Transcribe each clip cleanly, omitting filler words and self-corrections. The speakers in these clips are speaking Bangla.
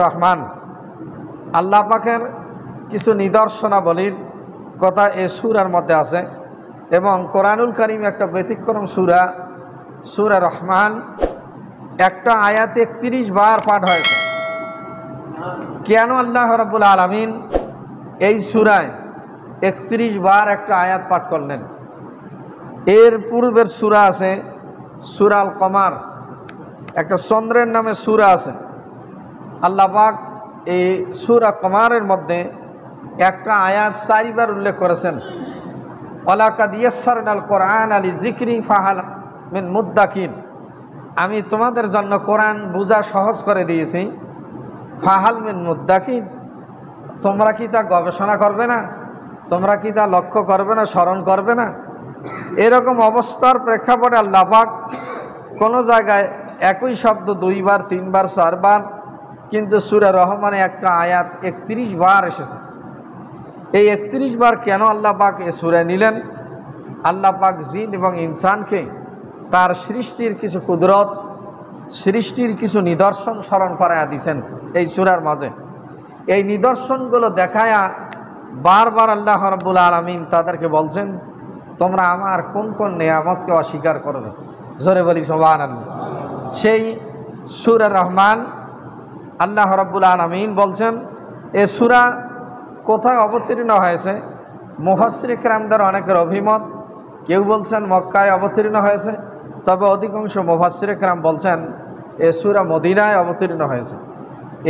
রহমান আল্লাহ পাকের কিছু নিদর্শনাবলীর কথা এই সূরার মধ্যে আছে এবং কোরআনুল কারীম একটা ব্যতিক্রম সূরা সূরা রহমান একটা আয়াতে 31 বার পাঠ হয়েছে। কেন আল্লাহ রাব্বুল আলামিন এই সূরায় 31 বার একটা আয়াত পাঠ করলেন? এর পূর্বের সূরা আছে সূরা আল কমার, একটা চন্দ্রের নামে সূরা আছে। আল্লাহ পাক এই সূরা কমারের মধ্যে একটা আয়াত 4 বার উল্লেখ করেছেন, ওয়ালাকাদ ইয়াসসারনাল কোরআনা লিযিকরি ফাহাল মিন মুদ্দাকির। আমি তোমাদের জন্য কোরআন বোঝা সহজ করে দিয়েছি, ফাহাল মিন মুদ্দাকির। তোমরা কি তা গবেষণা করবে না? তোমরা কি তা লক্ষ্য করবে না, স্মরণ করবে না? এরকম অবস্থার প্রেক্ষাপটে আল্লাহ পাক কোনো জায়গায় একই শব্দ 2 বার 3 বার 4 বার, কিন্তু সূরা রহমানে একটা আয়াত 31 বার এসেছে। এই 31 বার কেন আল্লাহ পাক এ সূরায় নিলেন? আল্লাহ পাক জিন এবং ইনসানকে তার সৃষ্টির কিছু কুদরত, সৃষ্টির কিছু নিদর্শন স্মরণ করায়া দিয়েছেন এই সূরার মাঝে। এই নিদর্শনগুলো দেখায়া বারবার আল্লাহ রাব্বুল আলামিন তাদেরকে বলছেন, তোমরা আমার কোন কোন নিয়ামতকে অস্বীকার করবে? জোরে বলি সুবহানাল্লাহ। সেই সূরা রহমান আল্লাহ রাব্বুল আলামিন বলছেন, এ সূরা কোথায় অবতীর্ণ হয়েছে? মুফাসসির কিরামদের অনেকের অভিমত, কেউ বলছেন মক্কায় অবতীর্ণ হয়েছে, তবে অধিকাংশ মুফাসসির কিরাম বলছেন এ সূরা মদিনায় অবতীর্ণ হয়েছে।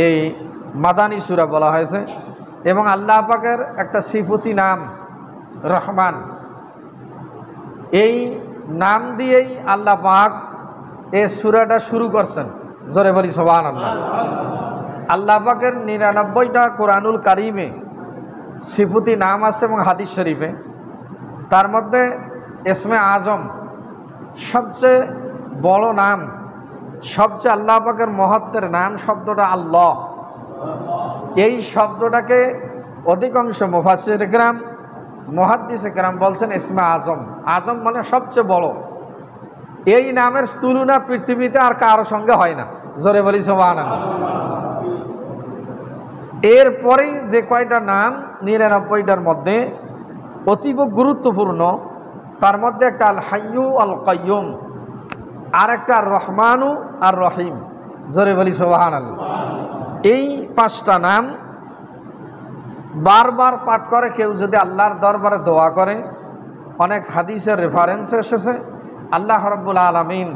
এই মাদানী সূরা বলা হয়েছে এবং আল্লাহ পাকের একটা সিফতি নাম রহমান। এই নাম দিয়েই আল্লাহ পাক এই সূরাটা শুরু করছেন। জোরে বলি সুবহানাল্লাহ। আল্লাহ পাকের 99টা কোরআনুল কারীমে সিফতি নাম আছে এবং হাদিস শরীফে, তার মধ্যে ইসমে আজম সবচেয়ে বড় নাম, সবচেয়ে আল্লাহ পাকের মহত্বের নাম শব্দটা আল্লাহ। এই শব্দটাকে অধিকাংশ মুফাসসির কিরাম, মুহাদ্দিস কিরাম বলছেন ইসমে আজম। আজম মানে সবচেয়ে বড়। এই নামের তুলনা পৃথিবীতে আর কারোর সঙ্গে হয় না। জোরে বলি সুবহানাল্লাহ। এরপরেই যে কয়টা নাম 99টার মধ্যে অতীব গুরুত্বপূর্ণ, তার মধ্যে একটা আল হাইয়্যু আল কাইয়্যুম, আর একটা আর রহমানু আর রহিম। জোরে বলি সুবহানাল্লাহ। এই 5টা নাম বারবার পাঠ করে কেউ যদি আল্লাহর দরবারে দোয়া করে, অনেক হাদিসের রেফারেন্স এসেছে আল্লাহ রাব্বুল আলামিন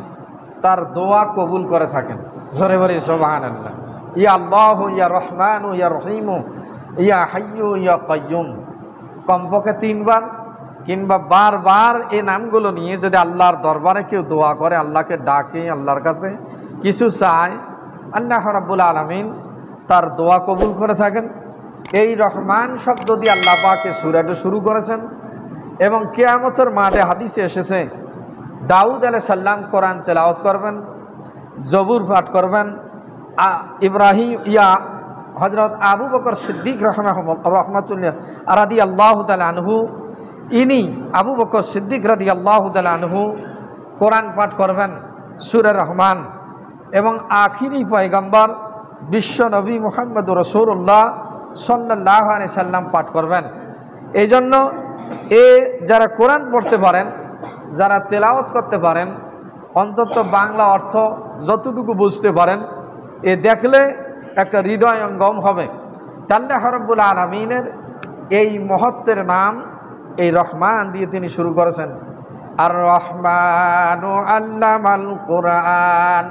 তার দোয়া কবুল করে থাকেন। জোরে বলি সুবহানাল্লাহ। ইয়া আল্লাহু ইয়া রহমানু ইয়া রহিমু ইয়া হাইয়্যু ইয়া কাইয়্যুম, কমপক্ষে 3 বার কিংবা বারবার এই নামগুলো নিয়ে যদি আল্লাহর দরবারে কেউ দোয়া করে, আল্লাহকে ডাকে, আল্লাহর কাছে কিছু চায়, আল্লাহ রাব্বুল আলামিন তার দোয়া কবুল করে থাকেন। এই রহমান শব্দ দিয়ে আল্লাহ পাক এই সূরাটা শুরু করেছেন এবং কিয়ামতের মাঠে হাদিসে এসেছে দাউদ আলাইহিস সালাম কোরআন তেলাওয়াত করবেন, জবুর পাঠ করবেন। ইব্রাহিম হযরত আবু বকর সিদ্দিক রাহমাতুল্লাহ রাদিয়াল্লাহু তাআলা আনহু, ইনি আবু বকর সিদ্দিক রাদিয়াল্লাহু তাআলা আনহু কোরআন পাঠ করবেন সূরা রহমান। এবং আখিরি পয়গম্বর বিশ্ব নবী মুহাম্মদুর রাসূলুল্লাহ সাল্লাল্লাহু আলাইহি সাল্লাম পাঠ করবেন। এই জন্য যারা কোরআন পড়তে পারেন, যারা তেলাওয়াত করতে পারেন, অন্তত বাংলা অর্থ যতটুকু বুঝতে পারেন, এ দেখলে একটা হৃদয়ঙ্গম হবে। আল্লাহ রাব্বুল আলামিনের এই মহত্বের নাম এই রহমান দিয়ে তিনি শুরু করেছেন। আর রহমানু আল্লামাল কোরআন।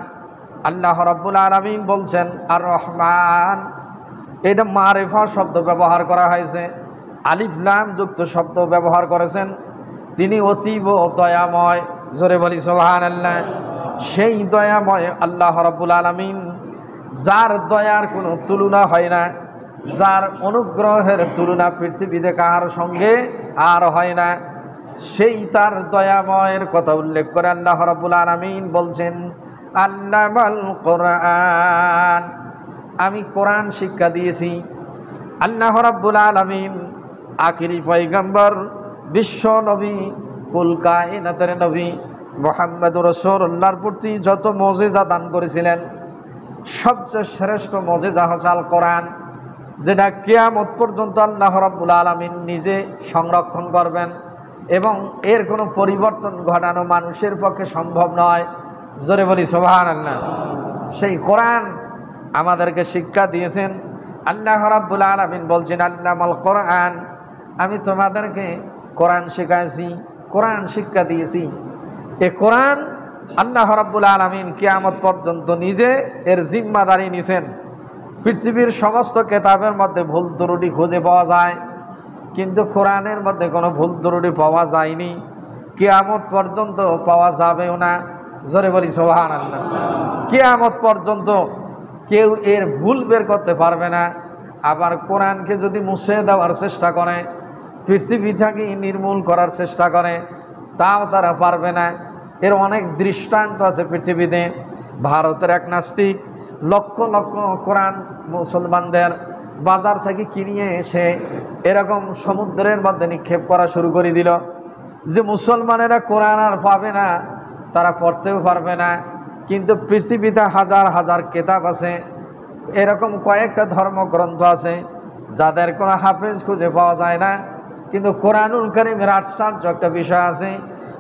আল্লাহ রাব্বুল আলামিন বলছেন আর রহমান, এটা মারিফা শব্দ ব্যবহার করা হয়েছে, আলিফ লাম যুক্ত শব্দ ব্যবহার করেছেন। তিনি অতীব দয়াময়। জোরে বলি সুবহানাল্লাহ। সেই দয়াময় আল্লাহ রাব্বুল আলামিন, যার দয়ার কোনো তুলনা হয় না, যার অনুগ্রহের তুলনা পৃথিবীতে কাহার সঙ্গে আর হয় না, সেই তার দয়াময়ের কথা উল্লেখ করে আল্লাহ রাব্বুল আলামিন বলছেন আল্লামাল কোরআন, আমি কোরআন শিক্ষা দিয়েছি। আল্লাহ রাব্বুল আলামিন আখিরি পয়গম্বর বিশ্ব নবী কুল কায়নাতের নবী মুহাম্মদুর রাসূলুল্লাহর প্রতি যত মুজিজা দান করেছিলেন, সবচেয়ে শ্রেষ্ঠ মুজিজা হচ্ছে আল কোরআন, যেটা কিয়ামত পর্যন্ত আল্লাহ রাব্বুল আলামিন নিজে সংরক্ষণ করবেন এবং এর কোনো পরিবর্তন ঘটানো মানুষের পক্ষে সম্ভব নয়। জোরে বলি সুবহানাল্লাহ। সেই কোরআন আমাদেরকে শিক্ষা দিয়েছেন। আল্লাহ রাব্বুল আলামিন বলছেন আল্লামাল কোরআন, আমি তোমাদেরকে কোরআন শেখাইছি, কোরআন শিক্ষা দিয়েছি। এ কোরআন আল্লাহ রাব্বুল আলামিন কিয়ামত পর্যন্ত নিজে এর জিম্মাদারি নিছেন। পৃথিবীর সমস্ত কিতাবের মধ্যে ভুল ত্রুটি খুঁজে পাওয়া যায়, কিন্তু কোরআনের মধ্যে কোনো ভুল ত্রুটি পাওয়া যায়নি, কিয়ামত পর্যন্ত পাওয়া যাবেও না। জোরে বলি সুবহানাল্লাহ। কিয়ামত পর্যন্ত কেউ এর ভুল বের করতে পারবে না। আবার কোরআনকে যদি মুছে দেওয়ার চেষ্টা করে, পৃথিবী থেকে নির্মূল করার চেষ্টা করে, তাও তারা পারবে না। এর অনেক দৃষ্টান্ত আছে পৃথিবীতে। ভারতের এক নাস্তিক লক্ষ লক্ষ কোরআন মুসলমানদের বাজার থেকে কিনিয়ে এসে এরকম সমুদ্রের মধ্যে নিক্ষেপ করা শুরু করে দিল, যে মুসলমানেরা কোরআন আর পাবে না, তারা পড়তেও পারবে না। কিন্তু পৃথিবীতে হাজার হাজার কিতাব আছে, এরকম কয়েকটা ধর্মগ্রন্থ আছে যাদের কোনো হাফেজ খুঁজে পাওয়া যায় না, কিন্তু কোরআনুল কারীমের আশ্চর্য একটা বিষয় আছে,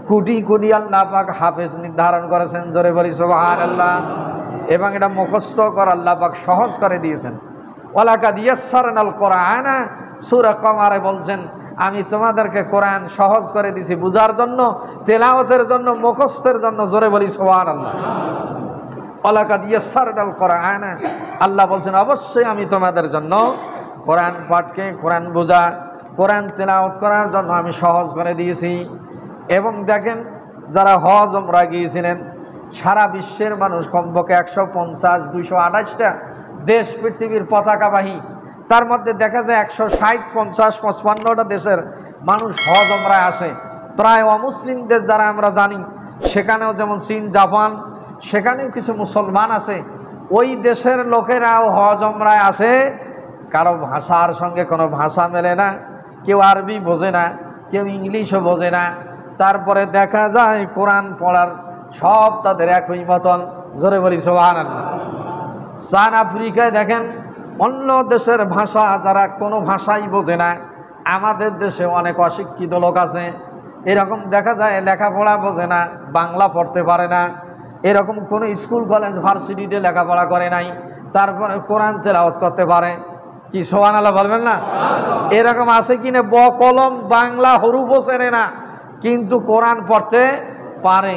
কোটি কোটি আল্লাহ পাক হাফেজ নির্ধারণ করেছেন। জোরে বলি সুবহানাল্লাহ। এবং এটা মুখস্থ করা আল্লাহ পাক সহজ করে দিয়েছেন। ওয়ালাকাদ ইয়াসসারনাল কোরআনা, সূরা কমারে বলছেন আমি তোমাদেরকে কোরআন সহজ করে দিয়েছি বুঝার জন্য, তেলাওয়াতের জন্য, মুখস্থের জন্য। জোরে বলি সুবহানাল্লাহ। ওয়ালাকাদ ইয়াসসারনাল কোরআনা, আল্লাহ বলছেন অবশ্যই আমি তোমাদের জন্য কোরআন পাঠকে, কোরআন বোঝা, কোরআন তেলাওয়াত করার জন্য আমি সহজ করে দিয়েছি। এবং দেখেন, যারা হজ উমরা গিয়েছিলেন, সারা বিশ্বের মানুষ কমপক্ষে 150, 228টা দেশ পৃথিবীর পতাকাবাহী, তার মধ্যে দেখা যায় 160, 50, 55টা দেশের মানুষ হজ উমরায় আসে। প্রায় অমুসলিম দেশ যারা আমরা জানি, সেখানেও যেমন চীন, জাপান, সেখানেও কিছু মুসলমান আছে। ওই দেশের লোকেরাও হজ উমরায় আসে। কারো ভাষার সঙ্গে কোনো ভাষা মেলে না, কেউ আরবি বোঝে না, কেউ ইংলিশও বোঝে না। তারপরে দেখা যায় কোরআন পড়ার সব তাদের একই মতন। জোরে বলি সুবহানাল্লাহ। সান আফ্রিকায় দেখেন, অন্য দেশের ভাষা যারা কোনো ভাষাই বোঝে না, আমাদের দেশে অনেক অশিক্ষিত লোক আছে, এরকম দেখা যায় লেখাপড়া বোঝে না, বাংলা পড়তে পারে না, এরকম কোনো স্কুল কলেজ ভার্সিটিতে লেখাপড়া করে নাই, তারপরে কোরআন তেলাওয়াত করতে পারে। কি সুবহানাল্লাহ বলবেন না? এরকম আছে কিনা? কলম বাংলা হরুফও চেনে না, কিন্তু কোরআন পড়তে পারে।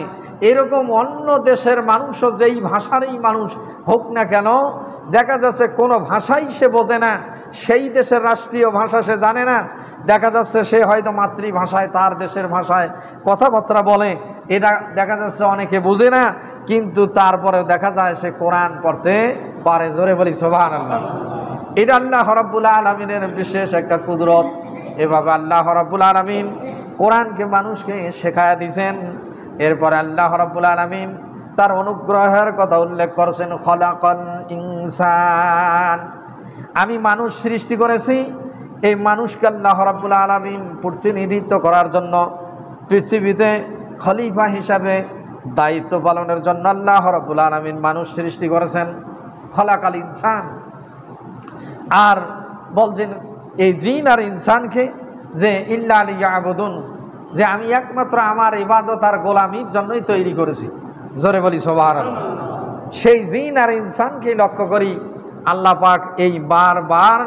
এরকম অন্য দেশের মানুষও যেই ভাষারই মানুষ হোক না কেন, দেখা যাচ্ছে কোনো ভাষাই সে বোঝে না, সেই দেশের রাষ্ট্রীয় ভাষা সে জানে না, দেখা যাচ্ছে সে হয়তো মাতৃভাষায়, তার দেশের ভাষায় কথাবার্তা বলে, এটা দেখা যাচ্ছে অনেকে বুঝে না, কিন্তু তারপরে দেখা যায় সে কোরআন পড়তে পারে। জোরে বলি সুবহানাল্লাহ। এটা আল্লাহ রাব্বুল আলামিনের বিশেষ একটা কুদরত। এভাবে আল্লাহ রাব্বুল আলামিন কোরআনকে মানুষকে শেখায়া দিয়েছেন। এরপরে আল্লাহ রাব্বুল আলামিন তার অনুগ্রহের কথা উল্লেখ করেছেন, খলাকাল ইনসান, আমি মানুষ সৃষ্টি করেছি। এই মানুষকে আল্লাহ রাব্বুল আলামিন প্রতিনিধিত্ব করার জন্য, পৃথিবীতে খলিফা হিসাবে দায়িত্ব পালনের জন্য আল্লাহ রাব্বুল আলামিন মানুষ সৃষ্টি করেছেন। খলাকাল ইনসান। আর বলছেন এই জিন আর ইনসানকে যে ইল্লা লিয়াবুদুন, যে আমি একমাত্র আমার ইবাদত আর গোলামির জন্যই তৈরি করেছি। জোরে বলি সুবহানাল্লাহ। সেই জিন আর ইনসানকে লক্ষ্য করি আল্লাহ পাক এই বারবার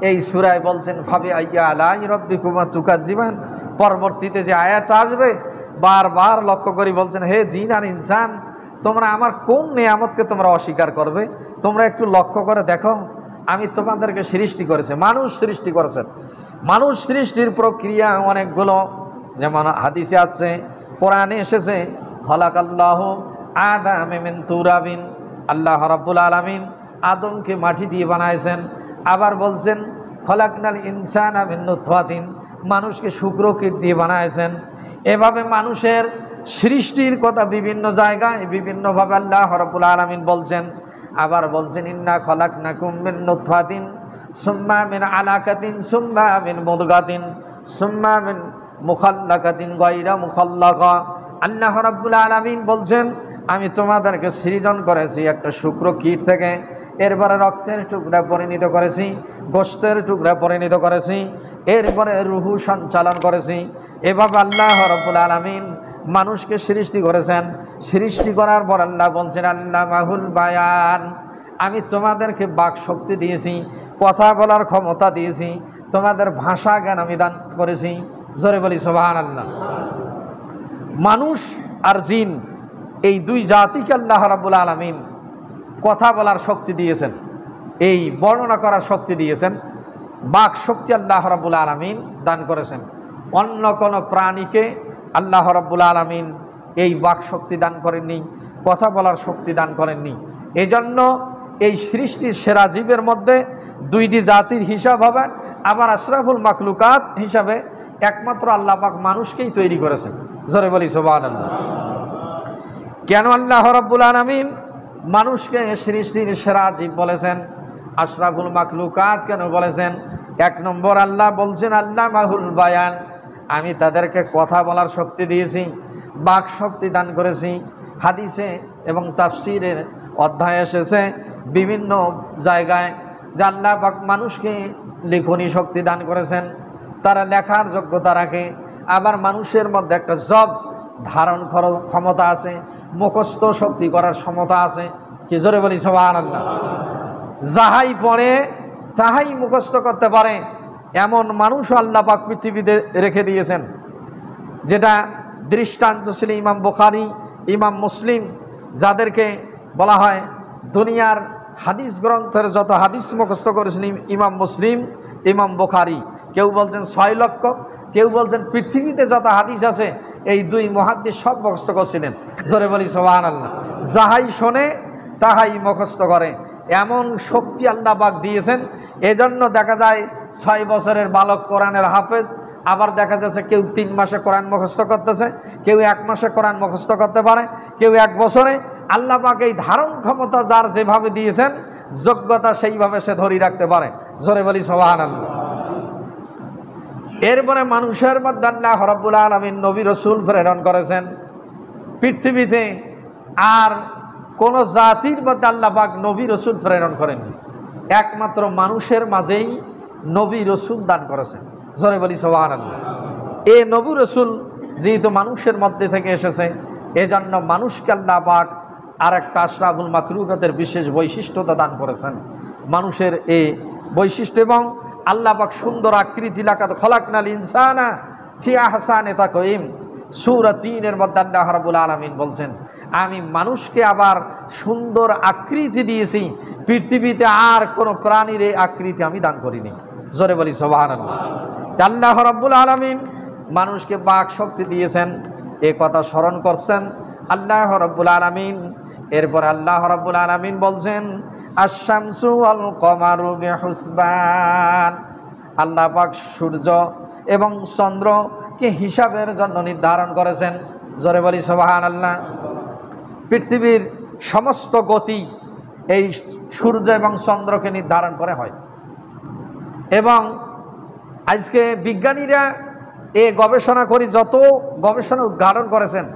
এই সূরায় বলছেন ফাবি আইয়া আলাই রাব্বিকুমা তুকাজ্জিবান। পরবর্তীতে যে আয়াতটা আসবে বারবার লক্ষ্য করি বলছেন, হে জিন আর ইনসান, তোমরা আমার কোন নিয়ামতকে তোমরা অস্বীকার করবে? তোমরা একটু লক্ষ্য করে দেখো, আমি তোমাদেরকে সৃষ্টি করেছি, মানুষ সৃষ্টি করেছেন। মানুষ সৃষ্টির প্রক্রিয়া অনেকগুলো, যেমন হাদিসে আছে, কোরআনে এসেছে, খলাকাল্লাহু আদাম মিন তুরাবিন, আল্লাহ রাব্বুল আলামিন আদমকে মাটি দিয়ে বানাইছেন। আবার বলছেন খলাকনাল ইনসানা মিন নুতফাতিন, মানুষকে শুক্রকীট দিয়ে বানাইছেন। এভাবে মানুষের সৃষ্টির কথা বিভিন্ন জায়গায় বিভিন্নভাবে আল্লাহ রাব্বুল আলামিন বলছেন। আবার বলছেন ইন্না খলাকনাকুম মিন নুতফাতিন সুম্মা মিন আলাকাতিন সুম্মা মিন মুদগাতিন সুম্মা মিন মুখাল্লাকাতিন গায়রা মুখাল্লাকা। আল্লাহ রাব্বুল আলামিন বলছেন আমি তোমাদেরকে সৃজন করেছি একটা শুক্র কীট থেকে, এরপরে রক্তের টুকরা পরিণত করেছি, গোশতের টুকরা পরিণত করেছি, এরপরে রুহু সঞ্চালন করেছি। এভাবে আল্লাহ রাব্বুল আলামিন মানুষকে সৃষ্টি করেছেন। সৃষ্টি করার পর আল্লাহ বলছেন আল্লামাহুল বায়ান, আমি তোমাদেরকে বাক শক্তি দিয়েছি, কথা বলার ক্ষমতা দিয়েছি, তোমাদের ভাষা জ্ঞান আমি দান করেছি। জোরে বলি সুবহানাল্লাহ। মানুষ আর জিন এই দুই জাতিকে আল্লাহ রাব্বুল আলামিন কথা বলার শক্তি দিয়েছেন, এই বর্ণনা করার শক্তি দিয়েছেন, বাক শক্তি আল্লাহ রাব্বুল আলামিন দান করেছেন। অন্য কোনো প্রাণীকে আল্লাহ রাব্বুল আলামিন এই বাক শক্তি দান করেননি, কথা বলার শক্তি দান করেননি। এজন্য এই সৃষ্টির সেরা জীবের মধ্যে দুইটি জাতির হিসাব হবে। আবার আশরাফুল মাখলুকাত হিসাবে একমাত্র আল্লাহ পাক মানুষকেই তৈরি করেছেন। জোরে বলি সুবহানাল্লাহ। কেন আল্লাহ রাব্বুল আলামিন মানুষকে সৃষ্টির সেরা জীব বলেছেন, আশরাফুল মাখলুকাত কেন বলেছেন? এক নম্বর আল্লাহ বলছেন আল্লামাহুল বায়ান, আমি তাদেরকে কথা বলার শক্তি দিয়েছি, বাক শক্তি দান করেছি। হাদিসে এবং তাফসিরের অধ্যায় এসেছে বিভিন্ন জায়গায় যে আল্লাহ পাক মানুষকে লিখনি শক্তি দান করেছেন, তারা লেখার যোগ্যতা রাখে। আবার মানুষের মধ্যে একটা জব্দ ধারণ ক্ষমতা আছে, মুখস্থ শক্তি করার ক্ষমতা আছে। কি জোরে বলি সুবহানাল্লাহ। যাহাই পড়ে তাহাই মুখস্থ করতে পারে এমন মানুষও আল্লাহ পাক পৃথিবীতে রেখে দিয়েছেন, যেটা দৃষ্টান্ত ছিল ইমাম বুখারী, ইমাম মুসলিম, যাদেরকে বলা হয় দুনিয়ার হাদিস গ্রন্থের যত হাদিস মুখস্থ করেছেন ইমাম মুসলিম, ইমাম বুখারী। কেউ বলছেন 6 লক্ষ, কেউ বলছেন পৃথিবীতে যত হাদিস আছে এই দুই মুহাদ্দিস সব মুখস্থ করছিলেন। জোরে বলি সুবহানাল্লাহ। যাহাই শোনে তাহাই মুখস্থ করে এমন শক্তি আল্লাহ পাক দিয়েছেন। এজন্য দেখা যায় 6 বছরের বালক কোরআনের হাফেজ, আবার দেখা যাচ্ছে কেউ 3 মাসে কোরআন মুখস্থ করতেছে, কেউ 1 মাসে কোরআন মুখস্থ করতে পারে, কেউ 1 বছরে। আল্লাহ পাক এই ধারণ ক্ষমতা যার যেভাবে দিয়েছেন, যোগ্যতা সেইভাবে সে ধরে রাখতে পারে। জোরে বলি সুবহানাল্লাহ। এরপরে মানুষের মধ্যে আল্লাহ রাব্বুল আলামিন নবী রাসূল প্রেরণ করেছেন। পৃথিবীতে আর কোন জাতির মধ্যে আল্লাহ পাক নবী রাসূল প্রেরণ করেননি, একমাত্র মানুষের মাঝেই নবী রাসূল দান করেছেন। জোরে বলি সুবহানাল্লাহ। এই নবী রাসূল যেহেতু মানুষের মধ্যে থেকে এসেছে, এজন্য মানুষকে আল্লাহ পাক আর একটা আশরাফুল মাখলুকাতের বিশেষ বৈশিষ্ট্যতা দান করেছেন। মানুষের এই বৈশিষ্ট্য এবং আল্লাহ পাক সুন্দর আকৃতি, লাকাদ খলাকনাল ইনসানা ফি আহসানি তাকওয়িম, সূরা 3-এর মধ্যে আল্লাহ রাব্বুল আলামিন বলছেন আমি মানুষকে আবার সুন্দর আকৃতি দিয়েছি, পৃথিবীতে আর কোনো প্রাণীর এই আকৃতি আমি দান করিনি। জোরে বলি সুবহানাল্লাহ। আল্লাহ রাব্বুল আলামিন মানুষকে বাক শক্তি দিয়েছেন, এ কথা স্মরণ করছেন আল্লাহ রাব্বুল আলামিন। এরপর আল্লাহ রাব্বুল আলামিন বলছেন আশ-শামসু ওয়াল কমারু বিহুসবান, আল্লাহ পাক সূর্য এবং চন্দ্রকে হিসাবের জন্য নির্ধারণ করেছেন। জোরে বলি সুবহানাল্লাহ। পৃথিবীর সমস্ত গতি এই সূর্য এবং চন্দ্রকে নির্ধারণ করে হয়। এবং আজকে বিজ্ঞানীরা এ গবেষণা করে যত গবেষণা উদ্ঘাটন করেছেন,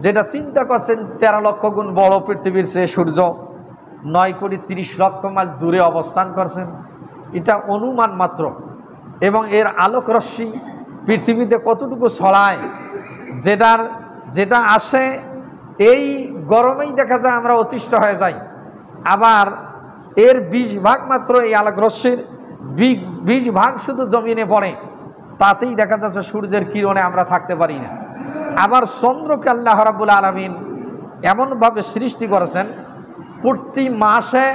যেটা চিন্তা করছেন 13 লক্ষ গুণ বড় পৃথিবীর সে সূর্য 9,30,00,000 মাইল দূরে অবস্থান করছেন, এটা অনুমান মাত্র। এবং এর আলোক রশ্মি পৃথিবীতে কতটুকু ছড়ায়, যেটা আসে এই গরমেই দেখা যায় আমরা অতিষ্ঠ হয়ে যাই। আবার এর 20 ভাগ মাত্র এই আলোক রশ্মির 20 ভাগ শুধু জমিনে পড়ে, তাতেই দেখা যাচ্ছে সূর্যের কিরণে আমরা থাকতে পারি না। আবার চন্দ্রকে আল্লাহ রাব্বুল আলামিন এমনভাবে সৃষ্টি করেছেন, প্রতি মাসে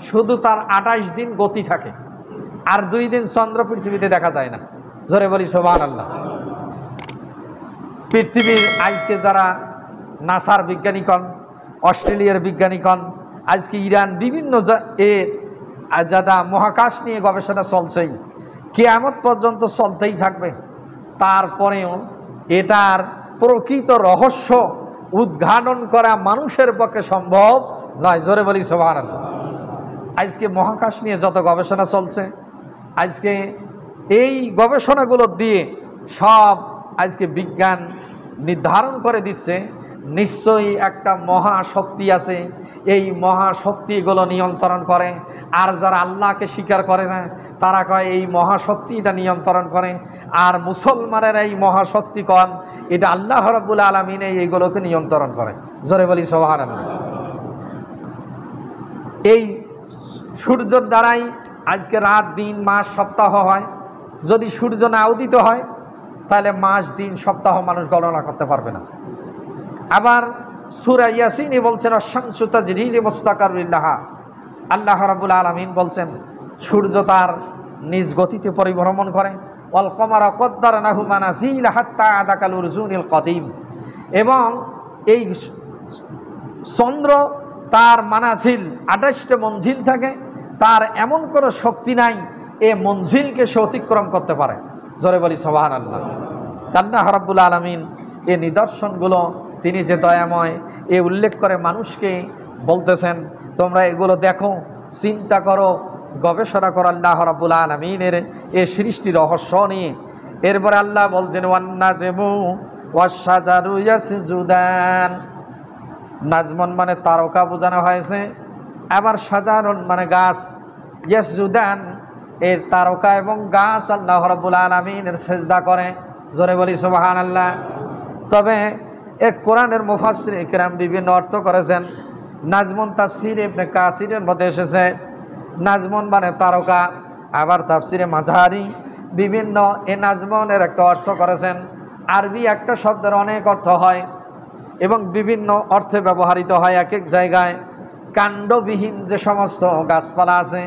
শুধু তার 28 দিন গতি থাকে, আর 2 দিন চন্দ্র পৃথিবীতে দেখা যায় না। জোরে বলি সুবহানাল্লাহ। পৃথিবীর আজকে যারা নাসার বিজ্ঞানীগণ, অস্ট্রেলিয়ার বিজ্ঞানীগণ, আজকে ইরান, বিভিন্ন যারা মহাকাশ নিয়ে গবেষণা চলছেই, কিয়ামত পর্যন্ত চলতেই থাকবে। তারপরেও এটার প্রকৃত রহস্য উদ্ঘাটন করা মানুষের পক্ষে সম্ভব নয়। জোরে বলি সুবহানাল্লাহ। আজকে মহাকাশ নিয়ে যত গবেষণা চলছে, আজকে এই গবেষণাগুলো দিয়ে সব আজকে বিজ্ঞান নির্ধারণ করে দিচ্ছে নিশ্চয়ই একটা মহাশক্তি আছে, এই মহাশক্তিগুলো নিয়ন্ত্রণ করে। আর যারা আল্লাহকে স্বীকার করে না তারা কয় এই মহাশক্তিটা নিয়ন্ত্রণ করে, আর মুসলমানের এই মহাশক্তি কন এটা আল্লাহ রাব্বুল আলামিন এইগুলোকে নিয়ন্ত্রণ করে। জোরে বলি সুবহানাল্লাহ। এই সূর্যের দ্বারাই আজকে রাত দিন মাস সপ্তাহ হয়। যদি সূর্য না উদিত হয় তাহলে মাস দিন সপ্তাহ মানুষ গণনা করতে পারবে না। আবার সূরা ইয়াসিনে বলছেন আশ-শামসু তাজরি লিমুস্তাকাররিন লাহা, আল্লাহ রাব্বুল আলামিন বলছেন সূর্য তার নিজ গতিতে পরিভ্রমণ করে। ওয়াল কমারা কদ্দারনাহু মানাজিলা হাত্তা আদা কাল উরজুনিল কদিম, এবং এই চন্দ্র তার মানাজিল 28টা মঞ্জিল থাকে, তার এমন কোনো শক্তি নাই এ মঞ্জিলকে সে অতিক্রম করতে পারে। জোরে বলি সুবহানাল্লাহ। আল্লাহ রাব্বুল আলামিন এই নিদর্শনগুলো তিনি যে দয়াময় এ উল্লেখ করে মানুষকে বলতেছেন তোমরা এগুলো দেখো, চিন্তা করো, গবেষণা করো আল্লাহ রাব্বুল আলামিনের এই সৃষ্টি রহস্য নিয়ে। এরপরে আল্লাহ বলছেন ওয়ান্নাজমু ওয়াশ-শাজারু ইয়াসজুদান, নাজমন মানে তারকা বোঝানো হয়েছে, আবার শাজারুন মানে গাছ, ইয়াসজুদান এর তারকা এবং গাছ আল্লাহ রাব্বুল আলামিনের সিজদা করে। জোরে বলি সুবহানাল্লাহ। তবে এক কোরআনের মুফাসসির ইকরাম বিভিন্ন অর্থ করেছেন। নাজমুন তাফসির ইবনে কাসিরের মধ্যে এসেছে নাজমুন মানে তারকা, আবার তাফসিরে মাযহারি বিভিন্ন এ নাজমনের একটা অর্থ করেছেন। আরবি একটা শব্দের অনেক অর্থ হয় এবং বিভিন্ন অর্থে ব্যবহৃত হয় এক এক জায়গায়। কাণ্ডবিহীন যে সমস্ত গাছপালা আছে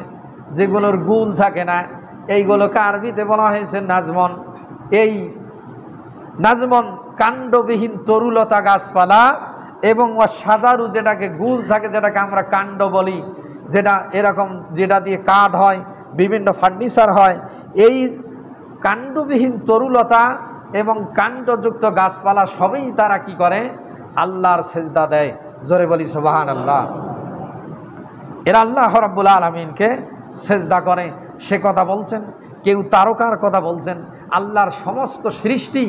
যেগুলোর গুল থাকে না, এইগুলোকে আরবিতে বলা হয়েছে নাজমন। এই নাজমন কাণ্ডবিহীন তরুলতা গাছপালা, এবং সাজারু যেটাকে গুল থাকে, যেটাকে আমরা কাণ্ড বলি, যেটা এরকম যেটা দিয়ে কাঠ হয়, বিভিন্ন ফার্নিচার হয়, এই কাণ্ডবিহীন তরুলতা এবং কাণ্ডযুক্ত গাছপালা সবই তারা কি করে আল্লাহর সেজদা দেয়। জোরে বলি সুবহানাল্লাহ। এরা আল্লাহ রাব্বুল আলামিনকে সেজদা করে, সে কথা বলছেন। কেউ তারকার কথা বলছেন। আল্লাহর সমস্ত সৃষ্টি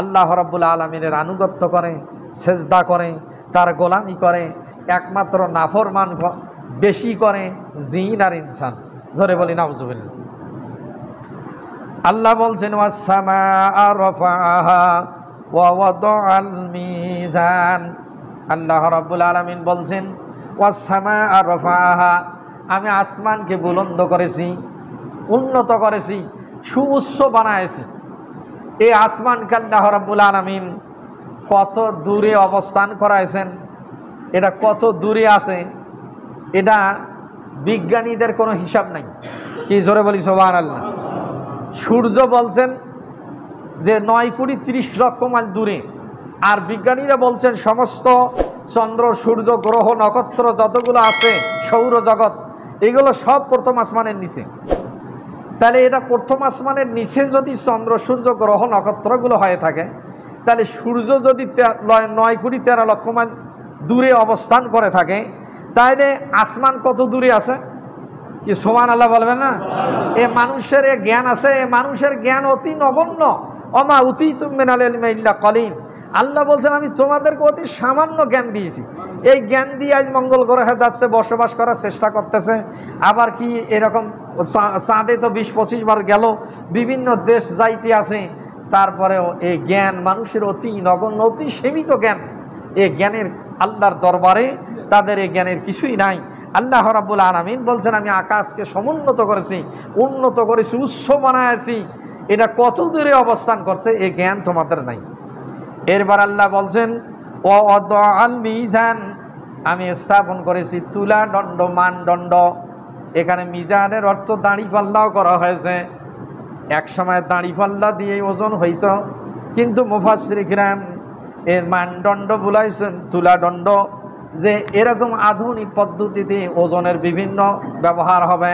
আল্লাহ রাব্বুল আলামিনের আনুগত্য করে, সেজদা করে, তার গোলামি করে। একমাত্র নাফরমান বেশি করে জিন আর ইনসান। জোরে বলি নাউজুবিল্লাহ। আল্লাহ বলছেন ওয়াস-সামাআ রাফাআহা ওয়া ওয়াদাআল মিজান, আল্লাহ রাব্বুল আলামিন বলছেন ওয়াস-সামাআ রাফাআহা, আমি আসমানকে বুলন্দ করেছি, উন্নত করেছি, সুউচ্চ বানায়েছি। এই আসমানকে আল্লাহ রাব্বুল আলামিন কত দূরে অবস্থান করাইছেন, এটা কত দূরে আছে এটা বিজ্ঞানীদের কোনো হিসাব নাই। কি জোরে বলি সুবহানাল্লাহ। সূর্য বলছেন যে 9,30,00,000 মাইল দূরে, আর বিজ্ঞানীরা বলছেন সমস্ত চন্দ্র সূর্য গ্রহ নক্ষত্র যতগুলো আছে সৌরজগৎ এগুলো সব প্রথম আসমানের নিচে। তাহলে এটা প্রথম আসমানের নিচে যদি চন্দ্র সূর্য গ্রহ নক্ষত্রগুলো হয়ে থাকে, তাহলে সূর্য যদি 9,13,00,000 মাইল দূরে অবস্থান করে থাকে, তাহলে আসমান কত দূরে আছে? কি সুবহানাল্লাহ বলবেন না? এ মানুষের এ জ্ঞান আছে, এ মানুষের জ্ঞান অতি নগণ্য। ওমা উতীতুম মিনাল ইলমি ইল্লা কলিল, আল্লাহ বলছেন আমি তোমাদেরকে অতি সামান্য জ্ঞান দিয়েছি। এই জ্ঞান দিয়ে আজ মঙ্গল গ্রহে যাচ্ছে, বসবাস করার চেষ্টা করতেছে। আবার কি এরকম চাঁদে তো 20-25 বার গেল, বিভিন্ন দেশ যাইতে আছে। তারপরেও এই জ্ঞান মানুষের অতি নগণ্য, অতি সীমিত জ্ঞান। এই জ্ঞানের আল্লাহর দরবারে তাদের এই জ্ঞানের কিছুই নাই। আল্লাহ রাব্বুল আলামিন বলছেন আমি আকাশকে সমুন্নত করেছি, উন্নত করেছি, উচ্চ বানাইছি। এটা কত দূরে অবস্থান করছে এই জ্ঞান তোমাদের নাই। এরবার আল্লাহ বলছেন ওয়াদাআল মিজান, আমি স্থাপন করেছি তুলা দণ্ড, মানদণ্ড। এখানে মিজানের অর্থ দাঁড়ি পাল্লাও করা হয়েছে। এক সময় দাঁড়ি পাল্লা দিয়ে ওজন হইত, কিন্তু মুফাসসির কিরাম এর মানদণ্ড বুলাইছেন তুলা দণ্ড, যে এরকম আধুনিক পদ্ধতিতে ওজনের বিভিন্ন ব্যবহার হবে।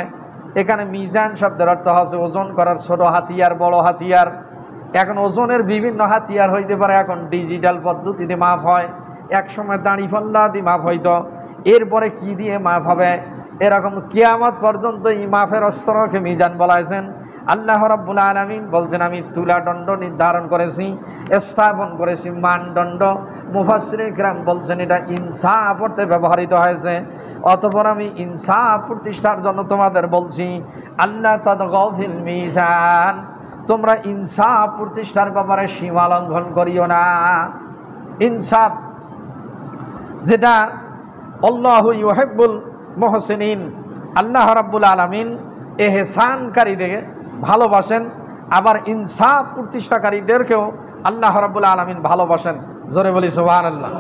এখানে মিজান শব্দের অর্থ হচ্ছে ওজন করার ছোট হাতিয়ার, বড় হাতিয়ার। এখন ওজনের বিভিন্ন হাতিয়ার হইতে পারে, এখন ডিজিটাল পদ্ধতিতে মাপ হয়। এক সময় দাঁড়ি পাল্লা দিয়ে মাপ হইতো, এরপরে কি দিয়ে মাপ হবে? এরকম কিয়ামত পর্যন্ত এই মাপের অস্ত্রকে মিজান বলাইছেন। আল্লাহ রাব্বুল আলামিন বলছেন আমি তুলাদণ্ড নির্ধারণ করেছি, স্থাপন করেছি মানদণ্ড। মুফাসসিরে কিরাম বলছেন এটা ইনসাফ অর্থে ব্যবহৃত হয়েছে। অতঃপর আমি ইনসাফ প্রতিষ্ঠার জন্য তোমাদের বলছি, আল্লাহ তাতগাউ ফিল মিজান, তোমরা ইনসাফ প্রতিষ্ঠার ব্যাপারে সীমা লঙ্ঘন করিও না। ইনসাফ যেটা আল্লাহু ইউহিব্বুল মুহসিনিন, আল্লাহ রাব্বুল আলামিন ইহসানকারীদের ভালোবাসেন, আবার ইনসাফ প্রতিষ্ঠাকারীদেরকেও আল্লাহ রাব্বুল আলামিন ভালোবাসেন। জোরে বলি সুবহানাল্লাহ।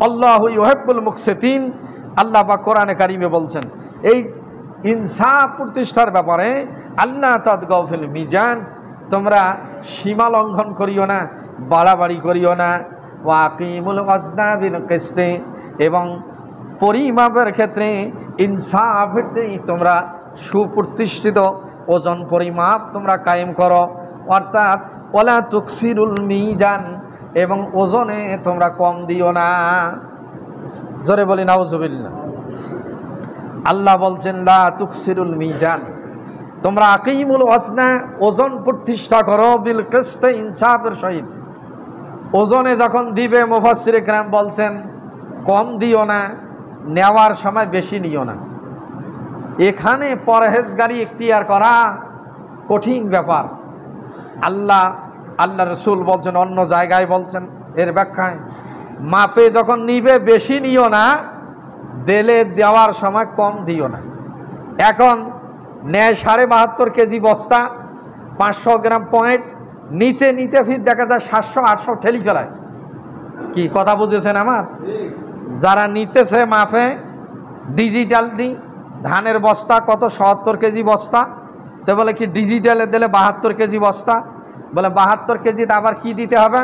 আল্লাহু ইউহিব্বুল মুকসিতিন, আল্লাহ পাক কোরআনে কারিমে বলছেন এই ইনসাফ প্রতিষ্ঠার ব্যাপারে আল্লাহ তাতগাউ ফিল মিজান, তোমরা সীমা লঙ্ঘন করিও না, বাড়াবাড়ি করিও না। ওয়া আকিমুল ওয়াজনা বিল কিসতি, এবং পরিমাপের ক্ষেত্রে ইনসাফের তোমরা সুপ্রতিষ্ঠিত ওজন পরিমাপ তোমরা কায়েম করো, অর্থাৎ ওয়ালা তুকসিরুল মিজান, এবং ওজনে তোমরা কম দিও না। জোরে বলি নাউজুবিল্লাহ। আল্লাহ বলছেন লা তুকসিরুল মিজান, তোমরা আকিমুল ওয়াজনা, ওজন প্রতিষ্ঠা করো, বিল কিসতি, ইনসাফের সহিত। ওজনে যখন দিবে মুফাসসিরে কিরাম বলছেন কম দিও না, নেওয়ার সময় বেশি নিও না। এখানে পরহেজগারি ইখতিয়ার করা কঠিন ব্যাপার। আল্লাহ রসুল বলছেন, অন্য জায়গায় বলছেন এর ব্যাখ্যায়, মাপে যখন নিবে বেশি নিও না, দেলে দেওয়ার সময় কম দিও না। এখন নেয় ৭২.৫ কেজি বস্তা, ৫০০ গ্রাম পয়েন্ট, নিতে নিতে ফির দেখা যায় ৭০০-৮০০ ঠেলি ফেলায়। কি কথা বুঝেছেন আমার? যারা নিতেছে মাপে, ডিজিটাল দিই ধানের বস্তা কত ৭০ কেজি বস্তা, তো বলে কি ডিজিটালে দিলে ৭২ কেজি বস্তা, বলে ৭২ কেজিতে আবার কি দিতে হবে,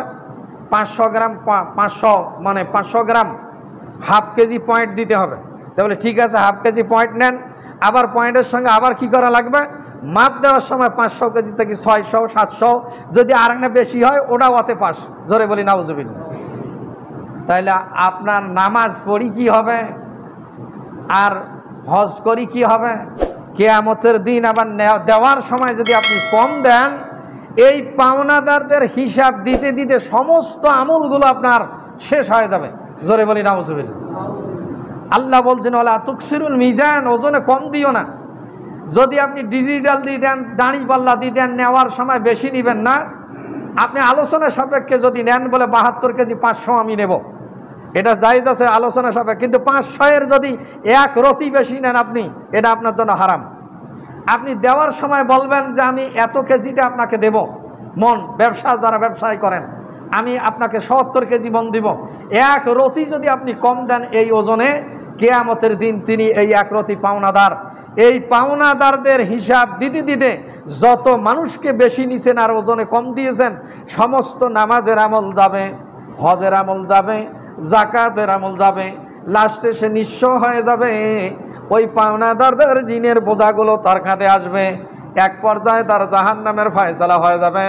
৫০০ গ্রাম, ৫০০ মানে ৫০০ গ্রাম হাফ কেজি পয়েন্ট দিতে হবে। তো বলে ঠিক আছে, হাফ কেজি পয়েন্ট নেন, আবার পয়েন্টের সঙ্গে আবার কি করা লাগবে, মাপ দেওয়ার সময় ৫০০ কেজি থেকে ৬০০, ৭০০, যদি আর একটা বেশি হয় ওটাও অতে পাস। জোরে বলি নাউজুবিল্লাহ। তাইলে আপনার নামাজ পড়ি কি হবে, আর হজ করি কি হবে? কিয়ামতের দিন আবার দেওয়ার সময় যদি আপনি কম দেন, এই পাওনাদারদের হিসাব দিতে দিতে সমস্ত আমলগুলো আপনার শেষ হয়ে যাবে। জোরে বলি নাউজুবিল্লাহ। আল্লাহ বলছেন ওয়ালা তুকসিরুল মিজান, ওজনে কম দিও না। যদি আপনি ডিজিটাল দিয়ে দেন, দাঁড়ি পাল্লা দিয়ে দেন, নেওয়ার সময় বেশি নেবেন না। আপনি আলোচনা সাপেক্ষে যদি নেন, বলে ৭২ কেজি ৫০০ আমি নেব, এটা জায়েজ আছে আলোচনা সাপেক্ষে, কিন্তু ৫০০-এর যদি এক রতি বেশি নেন আপনি, এটা আপনার জন্য হারাম। আপনি দেওয়ার সময় বলবেন যে আমি এত কেজিতে আপনাকে দেব মন, ব্যবসা যারা ব্যবসায় করেন, আমি আপনাকে ৭০ কেজি মন দিব। এক রতি যদি আপনি কম দেন এই ওজনে, কিয়ামতের দিন তিনি এই এক রতি পাওনাদার। এই পাওনাদারদের হিসাব দিতে দিতে যত মানুষকে বেশি নিছেন আর ওজনে কম দিয়েছেন, সমস্ত নামাজের আমল যাবে, হজের আমল যাবে, যাকাতের আমল যাবে, লাস্টে সে নিঃস্ব হয়ে যাবে। ওই পাওনাদারদের ঋণের বোঝাগুলো তার কাঁধে আসবে। এক পর্যায়ে তার জাহান্নামের ফয়সালা হয়ে যাবে,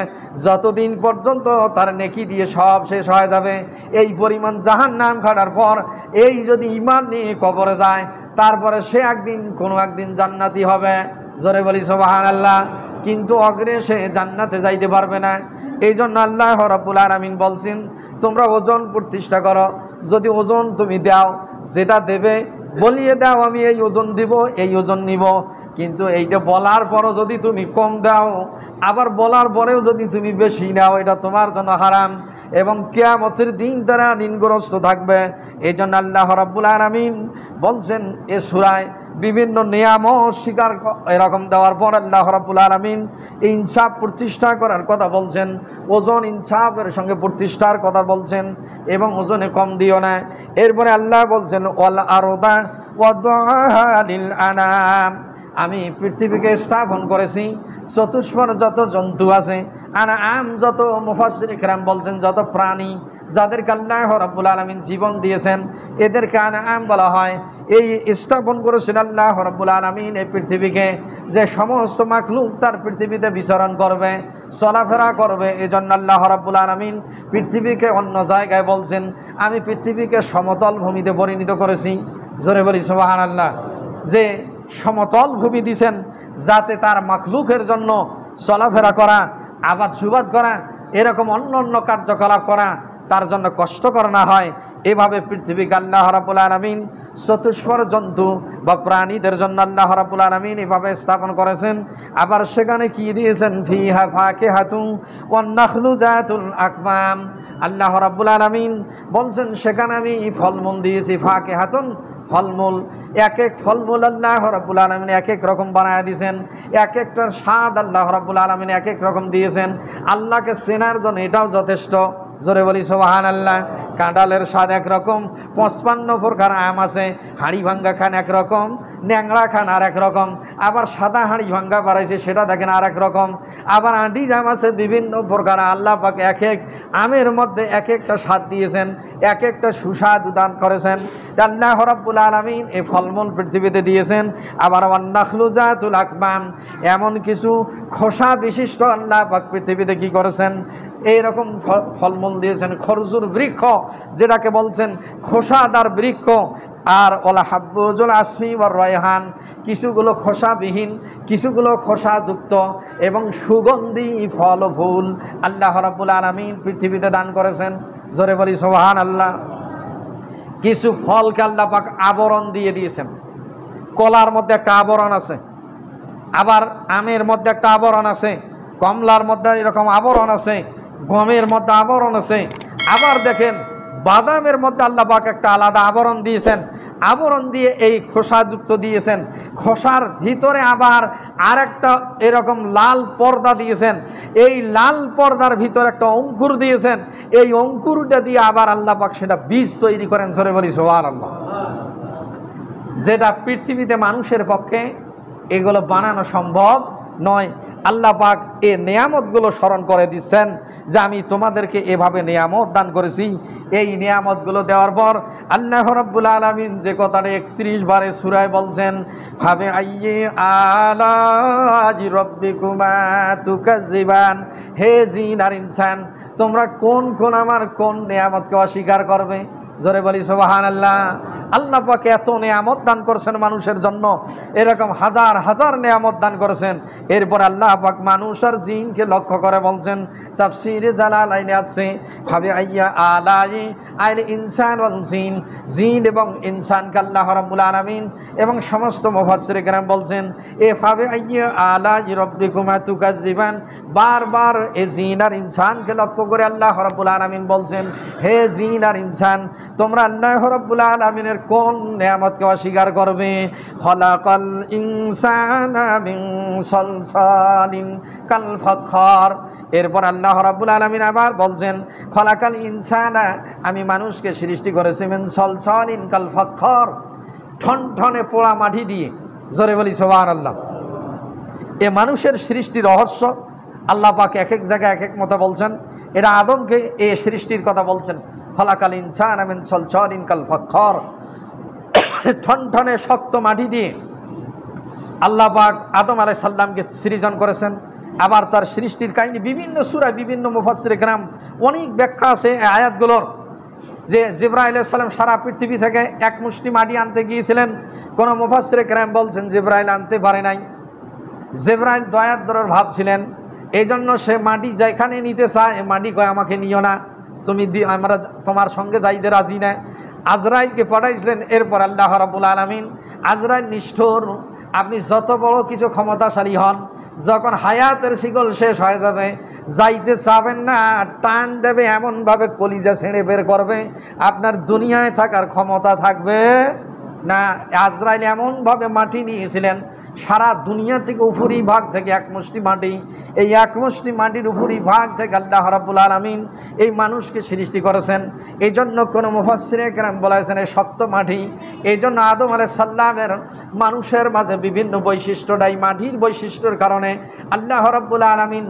যতদিন পর্যন্ত তার নেকি দিয়ে সব শেষ হয়ে যাবে। এই পরিমাণ জাহান্নাম খাটার পর এই যদি ঈমান নিয়ে কবরে যায়, তারপরে সে একদিন কোনো একদিন জান্নাতি হবে। জোরে বলি সুবহানাল্লাহ। কিন্তু অগ্রে সে জান্নাতে যাইতে পারবে না। এই জন্য আল্লাহ রাব্বুল আলামিন বলছেন তোমরা ওজন প্রতিষ্ঠা করো। যদি ওজন তুমি দাও, যেটা দেবে বলিয়ে দাও আমি এই ওজন দিব, এই ওজন নিব। কিন্তু এইটা বলার পরও যদি তুমি কম দাও, আবার বলার পরেও যদি তুমি বেশি নাও, এটা তোমার জন্য হারাম এবং কিয়ামতের দিন তারা ঋণগ্রস্ত থাকবে। এই জন্য আল্লাহ রাব্বুল আলামিন বলছেন এ সূরায় বিভিন্ন নিয়ামত স্বীকার এরকম দেওয়ার পর আল্লাহ রাব্বুল আলামিন ইনসাফ প্রতিষ্ঠা করার কথা বলছেন, ওজন ইনসাফের সঙ্গে প্রতিষ্ঠার কথা বলছেন এবং ওজনে কম দিও না। এরপরে আল্লাহ বলছেন ওয়াল আরদা ওয়াদআহা লিল আনাম, আমি পৃথিবীকে স্থাপন করেছি, চতুষ্পদ যত জন্তু আছে, আনাম যত, মুফাসসিরে কেরাম বলছেন যত প্রাণী যাদেরকে আল্লাহ রাব্বুল আলামিন জীবন দিয়েছেন, এদেরকে আনাম বলা হয়। এই স্থাপন করেছেন আল্লাহ রাব্বুল আলামিন এই পৃথিবীকে, যে সমস্ত মাখলুক তার পৃথিবীতে বিচরণ করবে, চলাফেরা করবে। এই জন্য আল্লাহ রাব্বুল আলামিন পৃথিবীকে অন্য জায়গায় বলছেন আমি পৃথিবীকে সমতল ভূমিতে পরিণত করেছি। জোরে বলি সুবহানাল্লাহ। যে সমতল ভূমি দিয়েছেন যাতে তার মাখলুকের জন্য চলাফেরা করা, আবাদ সুবাদ করা, এরকম অন্য অন্য কার্যকলাপ করা তার জন্য কষ্টকর না হয়, এভাবে পৃথিবীকে আল্লাহ রাব্বুল আলামিন চতুষ্পদ জন্তু বা প্রাণীদের জন্য আল্লাহ রাব্বুল আলামিন এভাবে স্থাপন করেছেন। আবার সেখানে কি দিয়েছেন, ফিহা ফাকিহাতুন ওয়ান নাখলু যাতুল আকমাম। আল্লাহ রাব্বুল আলামিন বলছেন সেখানে আমি ফলমূল দিয়েছি, ফাকিহাতুন ফলমূল। এক এক ফলমূল আল্লাহ রাব্বুল আলামিন এক এক রকম বানায় দিয়েছেন, এক একটার স্বাদ আল্লাহ রাব্বুল আলামিন এক এক রকম দিয়েছেন। আল্লাহকে চেনার জন্য এটাও যথেষ্ট। জোরে বলি সুবহানাল্লাহ। কাঁঠালের স্বাদ একরকম, 55 প্রকার আম আছে। হাঁড়ি ভাঙ্গা খান একরকম, ন্যাংরা খান আর এক রকম, আবার সাদা হাঁড়ি ভাঙ্গা বাড়াইছে সেটা দেখেন আর এক রকম, আবার আঁটি জাম আছে বিভিন্ন প্রকার। আল্লাহ পাক এক এক আমের মধ্যে এক একটা স্বাদ দিয়েছেন, এক একটা সুস্বাদ দান করেছেন। আল্লাহ রাব্বুল আলামিন এই ফলমূল পৃথিবীতে দিয়েছেন। আবার ওয়ান্নাখলু যাতুল আকমাম, এমন কিছু খোসা বিশিষ্ট আল্লাহ পাক পৃথিবীতে কি করেছেন, এইরকম ফলমূল দিয়েছেন। খরজুর বৃক্ষ যেটাকে বলছেন খোসাদার বৃক্ষ। আর ওলা হাব্বুজুল আসফি ওয়ার রায়হান, কিছুগুলো খোসাবিহীন, কিছুগুলো খোসাযুক্ত এবং সুগন্ধি ফল ফুল আল্লাহ রাব্বুল আলামিন পৃথিবীতে দান করেছেন। জোরে বলি সুবহানাল্লাহ। কিছু ফলকে আল্লাহ পাক আবরণ দিয়ে দিয়েছেন। কলার মধ্যে একটা আবরণ আছে, আবার আমের মধ্যে একটা আবরণ আছে, কমলার মধ্যে এরকম আবরণ আছে, গমের মধ্যে আবরণ আছে। আবার দেখেন বাদামের মধ্যে আল্লাহ পাক একটা আলাদা আবরণ দিয়েছেন, আবরণ দিয়ে এই খোসাযুক্ত দিয়েছেন। খোসার ভিতরে আবার আর একটা এরকম লাল পর্দা দিয়েছেন, এই লাল পর্দার ভিতরে একটা অঙ্কুর দিয়েছেন, এই অঙ্কুরটা দিয়ে আবার আল্লাহ পাক সেটা বীজ তৈরি করেন। জোরে বলি সুবহানাল্লাহ। যেটা পৃথিবীতে মানুষের পক্ষে এগুলো বানানো সম্ভব নয়। আল্লাহ পাক এই নিয়ামতগুলো স্মরণ করে দিচ্ছেন যে আমি তোমাদেরকে এভাবে নিয়ামত দান করেছি। এই নিয়ামতগুলো দেওয়ার পর আল্লাহ রাব্বুল আলামিন যে কথাটা 31 বারে সূরায় বলছেন, ফাবে আইয়ি আলাজি রাব্বিকুমা তুকাজ্জিবান, হে জিন আর ইনসান তোমরা কোন কোন আমার কোন নিয়ামতকে অস্বীকার করবে। জোরে বলি সুবহানাল্লাহ। আল্লাহ পাক এত নিয়ামত দান করেছেন মানুষের জন্য, এরকম হাজার হাজার নিয়ামত দান করেছেন। এরপর আল্লাহ পাক মানুষ আর জিনকে লক্ষ্য করে বলছেন, তাফসীরে জালালাইনে আছে, ভাবে আইয়া আলাই আইল ইনসান ওয়াল জিন, জিন এবং ইনসানকে আল্লাহ রাব্বুল আলামিন এবং সমস্ত মুফাসসিরে কেরাম বলছেন এ ভাবে আইয়া আলাই রাব্বিকুমা তুকাজ্জিবান। বারবার এ জিন আর ইনসানকে লক্ষ্য করে আল্লাহ রাব্বুল আলামিন বলছেন, হে জিন আর ইনসান তোমরা আল্লাহ রাব্বুল আলামিনের কোন নিয়ামতকে অস্বীকার করবে। খলাকাল ইনসানা মিন সালসালিন কাল ফাখর। এরপর আল্লাহ রাব্বুল আলামিন আবার বলছেন, খলাকাল ইনসানা আমি মানুষকে সৃষ্টি করেছি মিন সালসালিন কাল ফাখর, ঠনঠনে পোড়া মাটি দিয়ে। জোরে বলি সুবহানাল্লাহ। এ মানুষের সৃষ্টি রহস্য আল্লাহ পাক এক এক জায়গায় এক এক মতো বলছেন। এটা আদমকে এ সৃষ্টির কথা বলছেন, খলাকাল ইনসানা মিন সালসালিন কাল ফাখর, ঠনঠনে শক্ত মাটি দিয়ে আল্লাহ পাক আদম আলাইহিস সালামকে সৃজন করেছেন। আবার তার সৃষ্টির কাহিনী বিভিন্ন সূরায় বিভিন্ন মুফাসসিরে কেরাম অনেক ব্যাখ্যা আছে এই আয়াতগুলোর। যে জিবরাইল আলাইহিস সালাম সারা পৃথিবী থেকে এক মুষ্টি মাটি আনতে গিয়েছিলেন, কোন মুফাসসিরে কেরাম বলছেন জিবরাইল আনতে পারে নাই। জিবরাইল দয়াদ্রর ভাব ছিলেন, এই জন্য সে মাটি যেখানে নিতে চায় মাটি কয় আমাকে নিও না, তুমি আমরা তোমার সঙ্গে যাইতে রাজি না। আজরাইলকে পাঠাইছিলেন। এরপর আল্লাহ রাব্বুল আলামিন আজরাইল নিষ্ঠুর, আপনি যত বড় কিছু ক্ষমতাশালী হন, যখন হায়াতের শিকল শেষ হয়ে যাবে যাইতে চাবেন না, টান দেবে এমনভাবে কলিজা ছেড়ে বের করবে, আপনার দুনিয়ায় থাকার ক্ষমতা থাকবে না। আজরাইল এমনভাবে মাটি নিয়েছিলেন, সারা দুনিয়া থেকে উপরি ভাগ থেকে এক মুষ্টি মাটি, এই এক মুষ্টি মাটির উপরি ভাগ থেকে আল্লাহ রাব্বুল আলামিন এই মানুষকে সৃষ্টি করেছেন। এই জন্য কোনো মুফাসসিরে কেরাম বলেছেন এই শক্ত মাটি। এই জন্য আদম আলাইহিস সালামের মানুষের মাঝে বিভিন্ন বৈশিষ্ট্যটা এই মাটির বৈশিষ্ট্যের কারণে আল্লাহ রাব্বুল আলামিন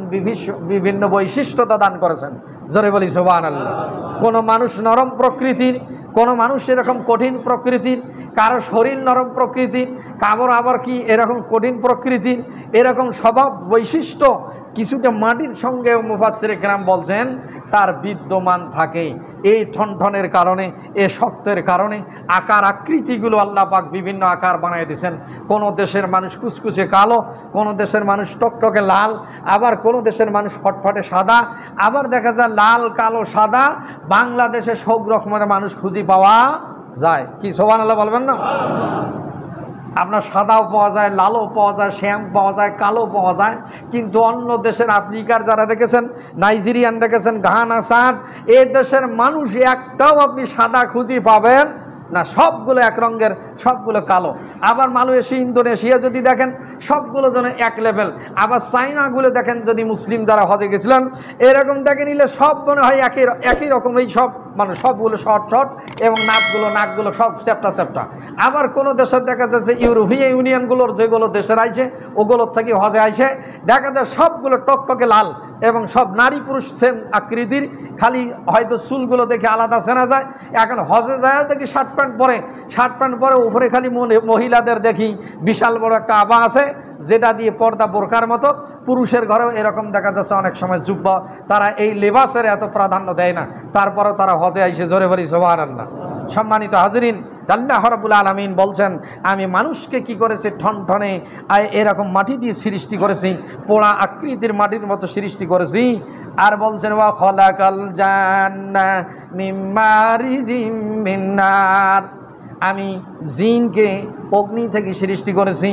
বিভিন্ন বৈশিষ্ট্যতা দান করেছেন। জোরে বলি সুবহানাল্লাহ। কোনো মানুষ নরম প্রকৃতির, কোনো মানুষ এরকম কঠিন প্রকৃতির, কারো শরীর নরম প্রকৃতির, কারোর আবার কি এরকম কঠিন প্রকৃতির, এরকম স্বভাব বৈশিষ্ট্য কিছুটা মাটির সঙ্গে মুফাসসিরে কেরাম বলছেন তার বিদ্যমান থাকে। এই ঠনঠনের কারণে, এ শক্তের কারণে আকার আকৃতিগুলো আল্লাহ পাক বিভিন্ন আকার বানিয়ে দিয়েছেন। কোনো দেশের মানুষ কুচকুচে কালো, কোনো দেশের মানুষ টকটকে লাল, আবার কোনো দেশের মানুষ ফটফটে সাদা, আবার দেখা যায় লাল কালো সাদা বাংলাদেশে সব রকমের মানুষ খুঁজে পাওয়া যায়। কি সুবহানাল্লাহ বলবেন না? আপনার সাদাও পাওয়া যায়, লালও পাওয়া যায়, শ্যাম পাওয়া যায়, কালো পাওয়া যায়। কিন্তু অন্য দেশের আফ্রিকার যারা দেখেছেন, নাইজেরিয়ান দেখেছেন, ঘানা, সাদ, এই দেশের মানুষ একটাও আপনি সাদা খুঁজে পাবেন না, সবগুলো এক রঙের, সবগুলো কালো। আবার মালয়েশিয়া, ইন্দোনেশিয়া যদি দেখেন সবগুলো যেন এক লেভেল। আবার চাইনাগুলো দেখেন, যদি মুসলিম যারা হজে গেছিলেন এরকম দেখে নিলে সব মনে হয় একই রকম, এই সব মানুষ সবগুলো শর্ট শর্ট এবং নাকগুলো সব চ্যাপটা চ্যাপটা। আবার কোনো দেশের দেখা যাচ্ছে ইউরোপীয় ইউনিয়নগুলোর যেগুলো দেশের আইছে ওগুলোর থেকে হজে আইছে দেখা যায় সবগুলো টকটকে লাল এবং সব নারী পুরুষ সেম আকৃতির, খালি হয়তো চুলগুলো দেখে আলাদা চেনা যায়। এখন হজে যায় দেখি শার্ট প্যান্ট পরে উপরে খালি মহিলাদের দেখি বিশাল বড় একটা আবা আছে যেটা দিয়ে পর্দা বোরকার মতো। পুরুষের ঘরেও এরকম দেখা যাচ্ছে অনেক সময় যুব্বা, তারা এই লেবাসের এত প্রাধান্য দেয় না, তারপরেও তারা হজে আইসে জোরে বলি সুবহানাল্লাহ। সম্মানিত হাজরিন, আল্লাহ রাব্বুল আলামিন বলছেন আমি মানুষকে কি করেছি, ঠনঠনে এরকম মাটি দিয়ে সৃষ্টি করেছি, পোড়া আকৃতির মাটির মতো সৃষ্টি করেছি। আর বলছেন ওয়া খলাকাল জান্না মিন মারিজিম মিন নার, আমি জিনকে অগ্নি থেকে সৃষ্টি করেছি।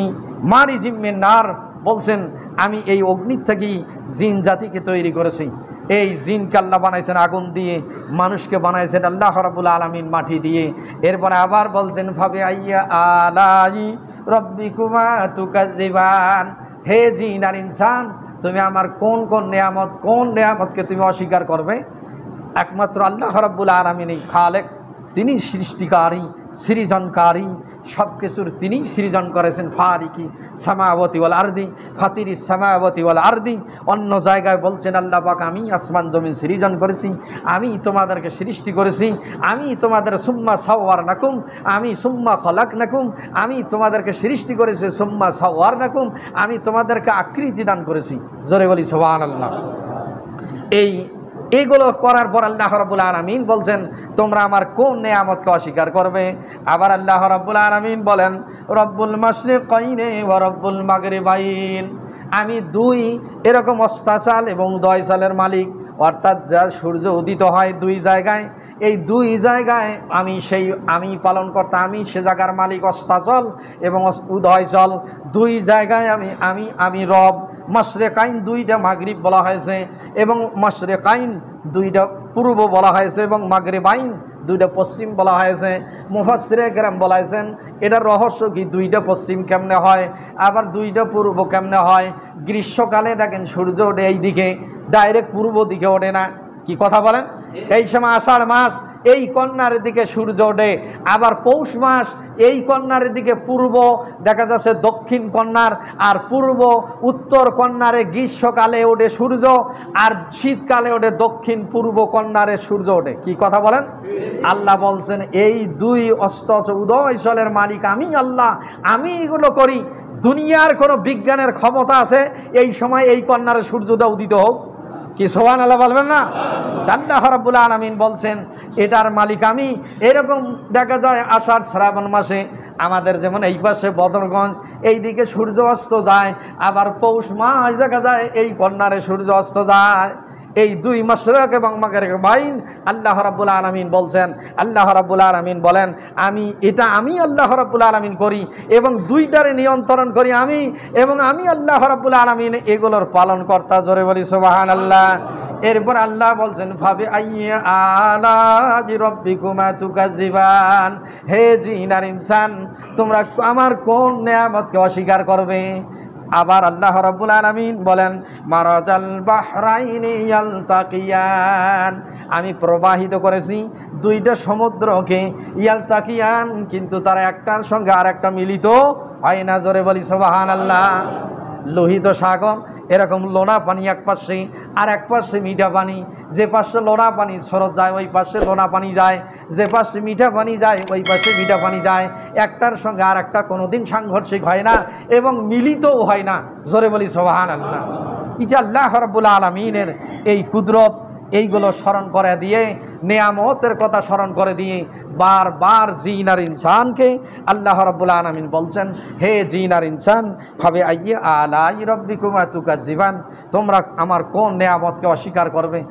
মারিজিম মিন নার বলছেন আমি এই অগ্নি থেকেই জিন জাতিকে তৈরি করেছি। এই জিনকে আল্লাহ বানাইছেন আগুন দিয়ে, মানুষকে বানাইছেন আল্লাহ রাব্বুল আলামিন মাটি দিয়ে। এরপরে আবার বলছেন ফাবিআইয়ি আলাই রাব্বিকুমা তুকাজ্জিবান, হে জিন আর ইনসান তুমি আমার কোন নেয়ামতকে তুমি অস্বীকার করবে? একমাত্র আল্লাহ রাব্বুল আলামিনই খালেক, তিনি সৃষ্টিকারী, সৃজনকারী, সব কিছুর তিনি সৃজন করেছেন। ফারিকি সামাওয়াতি ওয়াল আরদি, ফাতিরিস সামাওয়াতি ওয়াল আরদি। অন্য জায়গায় বলছেন আল্লাহ পাক আমি আসমান জমিন সৃজন করেছি, আমি তোমাদেরকে সৃষ্টি করেছি, আমি তোমাদের সুম্মা সাওয়ারনাকুম, আমি সুম্মা খলাকনাকুম, আমি তোমাদেরকে সৃষ্টি করেছি, সুম্মা সাওয়ারনাকুম, আমি তোমাদেরকে আকৃতি দান করেছি। জোরে বলি সুবহানাল্লাহ। এইগুলো করার পর আল্লাহ রাব্বুল আলামিন বলছেন তোমরা আমার কোন নেয়ামতকে অস্বীকার করবে? আবার আল্লাহ রাব্বুল আলামিন বলেন রব্বুল মাশরিকাইনি ওয়া রব্বুল মাগরিবাইন, আমি দুই এরকম অস্তাচাল এবং উদয়চালের মালিক, অর্থাৎ যার সূর্য উদিত হয় দুই জায়গায়, এই দুই জায়গায় আমি পালন করতে, আমি সে জায়গার মালিক অস্তাচল এবং উদয়চল, দুই জায়গায় আমি রব। মাশরিকাইন দুইটা মাগরিব বলা হয়েছে এবং মাশরিকাইন দুইটা পূর্ব বলা হয়েছে এবং মাগরিবাইন দুইটা পশ্চিম বলা হয়েছে। মুফাসসিরে কেরাম বলাইছেন এটার রহস্য কি, দুইটা পশ্চিম কেমনে হয়, আবার দুইটা পূর্ব কেমনে হয়? গ্রীষ্মকালে দেখেন সূর্য ওঠে এই দিকে, ডাইরেক্ট পূর্ব দিকে ওঠে না। কি কথা বলেন? এই সময় আষাঢ় মাস এই কন্যার দিকে সূর্য ওঠে, আবার পৌষ মাস এই কন্যার দিকে পূর্ব দেখা যাচ্ছে দক্ষিণ কন্যার, আর পূর্ব উত্তর কন্যারে গ্রীষ্মকালে ওঠে সূর্য, আর শীতকালে ওঠে দক্ষিণ পূর্ব কন্যারে সূর্য ওঠে। কি কথা বলেন? আল্লাহ বলছেন এই দুই অস্ত উদয়চলের মালিক আমি আল্লাহ, আমি এগুলো করি। দুনিয়ার কোনো বিজ্ঞানের ক্ষমতা আছে এই সময় এই কন্যারে সূর্যটা উদিত হোক? কি সুবহানাল্লাহ বলবেন না? আল্লাহ রাব্বুল আলামিন বলছেন এটার মালিক আমি। এরকম দেখা যায় আষাঢ় শ্রাবণ মাসে আমাদের যেমন এই পাশে বদরগঞ্জ এই দিকে সূর্য অস্ত যায়, আবার পৌষ মাস দেখা যায় এই কন্যারে সূর্য অস্ত যায়। এই দুই মাশরিক এবং মাগরিবাইন আল্লাহ রাব্বুল আলামিন বলছেন, আল্লাহ রাব্বুল আলামিন বলেন আমি আল্লাহ রাব্বুল আলামিন করি এবং দুইটারে নিয়ন্ত্রণ করি আমি, এবং আমি আল্লাহ রাব্বুল আলামিন এগুলোর পালন কর্তা। জোরে বলি সুবহানাল্লাহ। এরপর আল্লাহ বলছেন ফাবিআইয়ি আলাই রাব্বিকুমা তুকাজ্জিবান, হে জিন আর ইনসান তোমরা আমার কোন নেয়ামতকে অস্বীকার করবে? আবার আল্লাহ রাব্বুল আলামিন বলেন মারাজাল বাহরাইনি ইয়ালতাকিয়ান, আমি প্রবাহিত করেছি দুইটা সমুদ্রকে, ইয়ালতাকিয়ান কিন্তু তারা একটার সঙ্গে আর একটা মিলিত হয় না। জোরে বলি সুবহানাল্লাহ। লোহিত সাগর এরকম লোনা পানি এক পাশে আর এক পাশে মিঠা পানি, যে পাশে লোনা পানি স্রোত যায় ওই পাশে লোনা পানি যায়, যে পাশে মিঠা পানি যায় ওই পাশে মিঠা পানি যায়, একটার সঙ্গে আর একটা কোনোদিন সাংঘর্ষিক হয় না এবং মিলিতও হয় না। জোরে বলি সুবহানাল্লাহ। এটা আল্লাহ রাব্বুল আলামিনের এই কুদরত, এইগুলো স্মরণ করে দিয়ে নেয়ামতের কথা স্মরণ করে দিয়ে বারবার জিন আর ইনসানকে আল্লাহ রাব্বুল আলামিন বলছেন, হে জিন আর ইনসান, ভাবে আইয়ে আলাই রব্বিকুমা তুকাজ্জিবান, তোমরা আমার কোন নেয়ামতকে অস্বীকার করবে।